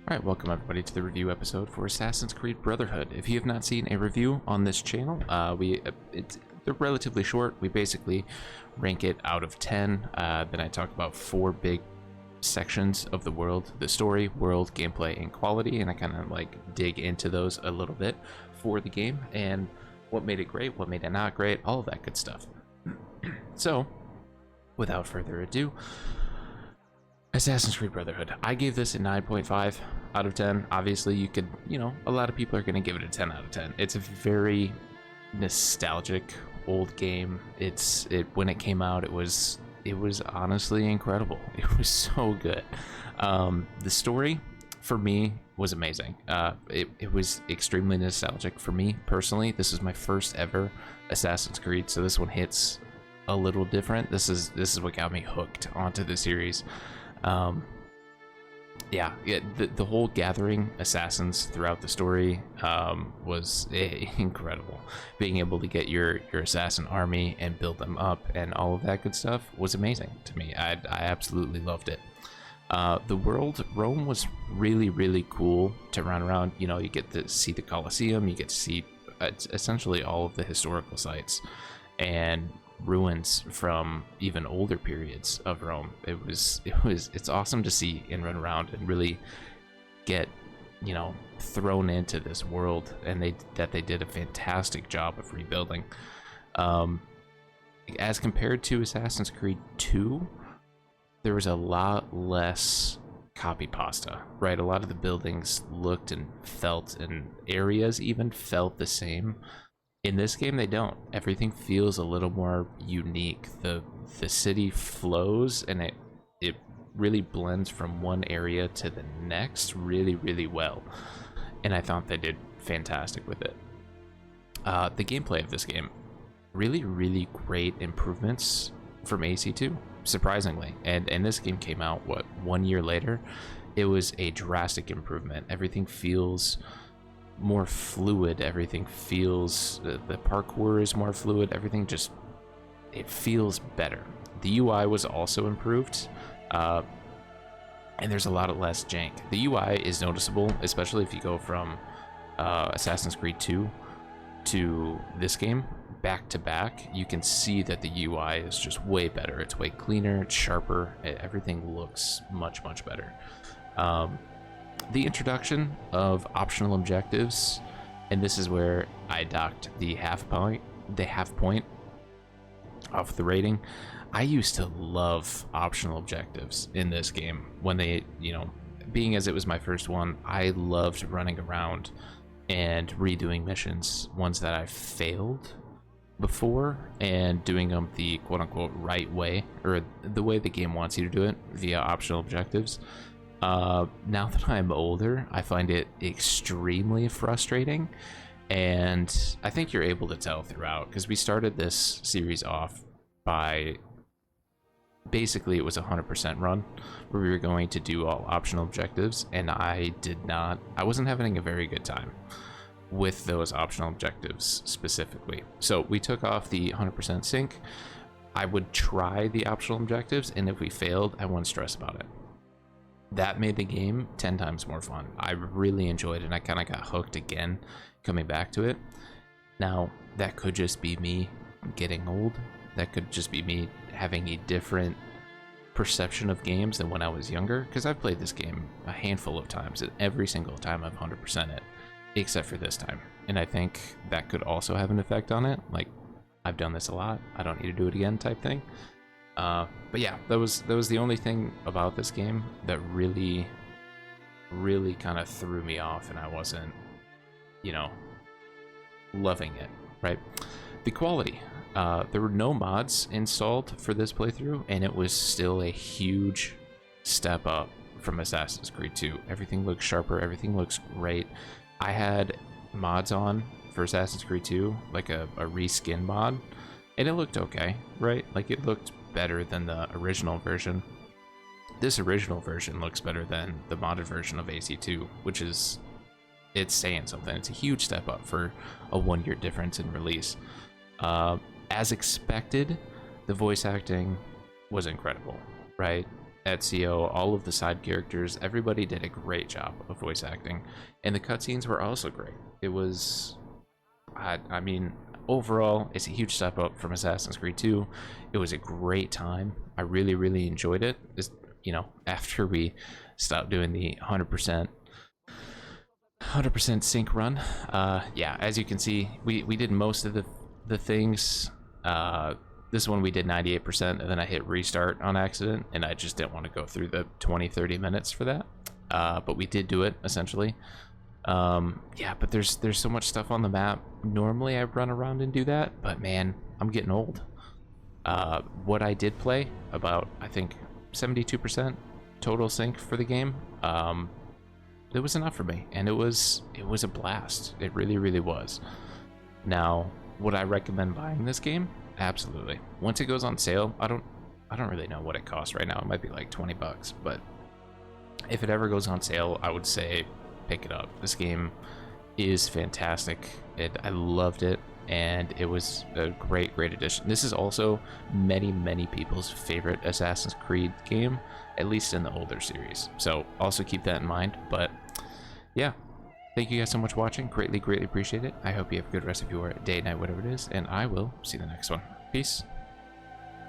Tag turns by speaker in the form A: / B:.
A: Alright, welcome everybody to the review episode for Assassin's Creed Brotherhood. If you have not seen a review on this channel, they're relatively short. We basically rank it out of 10. Then I talk about 4 big sections of the world: the story, world, gameplay, and quality, and I kind of like dig into those a little bit for the game and what made it great, what made it not great, all of that good stuff. So, without further ado, Assassin's Creed Brotherhood. I gave this a 9.5 out of 10. Obviously, you could, a lot of people are going to give it a 10 out of 10. It's a very nostalgic old game. When it came out, it was honestly incredible. It was so good. The story for me was amazing. It was extremely nostalgic for me personally. This is my first ever Assassin's Creed, so this one hits a little different. This is what got me hooked onto the series. The whole gathering assassins throughout the story was incredible. Being able to get your assassin army and build them up and all of that good stuff was amazing to me. I absolutely loved it. The world, Rome, was really, really cool to run around. You get to see the Colosseum, you get to see essentially all of the historical sites and ruins from even older periods of Rome. It's awesome to see and run around and really get thrown into this world, and they did a fantastic job of rebuilding. As compared to Assassin's Creed 2, there was a lot less copy pasta, right? A lot of the buildings looked and felt, and areas even felt the same. In this game, they don't. Everything feels a little more unique. The city flows, and it really blends from one area to the next really, really well. And I thought they did fantastic with it. The gameplay of this game, really, really great improvements from AC2, surprisingly. And this game came out, 1 year later? It was a drastic improvement. Everything feels more fluid. Everything feels, the parkour is more fluid. Everything just, it feels better. The UI was also improved, and there's a lot of less jank. The UI is noticeable, especially if you go from Assassin's Creed 2 to this game back to back. You can see that the UI is just way better. It's way cleaner, it's sharper, everything looks much, much better. The introduction of optional objectives, and this is where I docked the half point off the rating. I used to love optional objectives in this game when they, being as it was my first one, I loved running around and redoing missions, ones that I failed before, and doing them the quote-unquote right way, or the way the game wants you to do it via optional objectives. Now that I'm older, I find it extremely frustrating, and I think you're able to tell throughout, because we started this series off by basically, it was a 100% run where we were going to do all optional objectives, and I wasn't having a very good time with those optional objectives specifically. So we took off the 100% sync. I would try the optional objectives, and if we failed, I wouldn't stress about it. That made the game 10 times more fun. I really enjoyed it, and I kind of got hooked again coming back to it. Now, that could just be me getting old. That could just be me having a different perception of games than when I was younger, because I've played this game a handful of times, and every single time I've 100% it, except for this time. And I think that could also have an effect on it. Like, I've done this a lot, I don't need to do it again type thing. But yeah, that was the only thing about this game that really kind of threw me off, and I wasn't, loving it, right? The quality. There were no mods installed for this playthrough, and it was still a huge step up from Assassin's Creed 2. Everything looks sharper, everything looks great. I had mods on for Assassin's Creed 2, like a reskin mod, and it looked okay, right? Like, it looked better than the original version. This original version looks better than the modded version of AC2, which is, it's saying something. It's a huge step up for a 1 year difference in release. As expected, the voice acting was incredible, right? Ezio, all of the side characters, everybody did a great job of voice acting, and the cutscenes were also great. It was, I mean, overall, it's a huge step up from Assassin's Creed 2. It was a great time. I really, really enjoyed it. Just, you know, after we stopped doing the 100% sync run, yeah, as you can see, we did most of the things. This one we did 98%, and then I hit restart on accident, and I just didn't want to go through the 20-30 minutes for that. But we did do it essentially. Yeah, but there's so much stuff on the map. Normally I run around and do that, but man, I'm getting old. What I did play, about I think 72% total sync for the game, it was enough for me, and it was a blast. It really, really was. Now, would I recommend buying this game? Absolutely. Once it goes on sale, I don't really know what it costs right now. It might be like 20 bucks, but if it ever goes on sale, I would say pick it up. This game is fantastic. I loved it, and it was a great addition. This is also many people's favorite Assassin's Creed game, at least in the older series. So also keep that in mind. But yeah, thank you guys so much for watching. Greatly appreciate it. I hope you have a good rest of your day, night, whatever it is, and I will see you in the next one. Peace.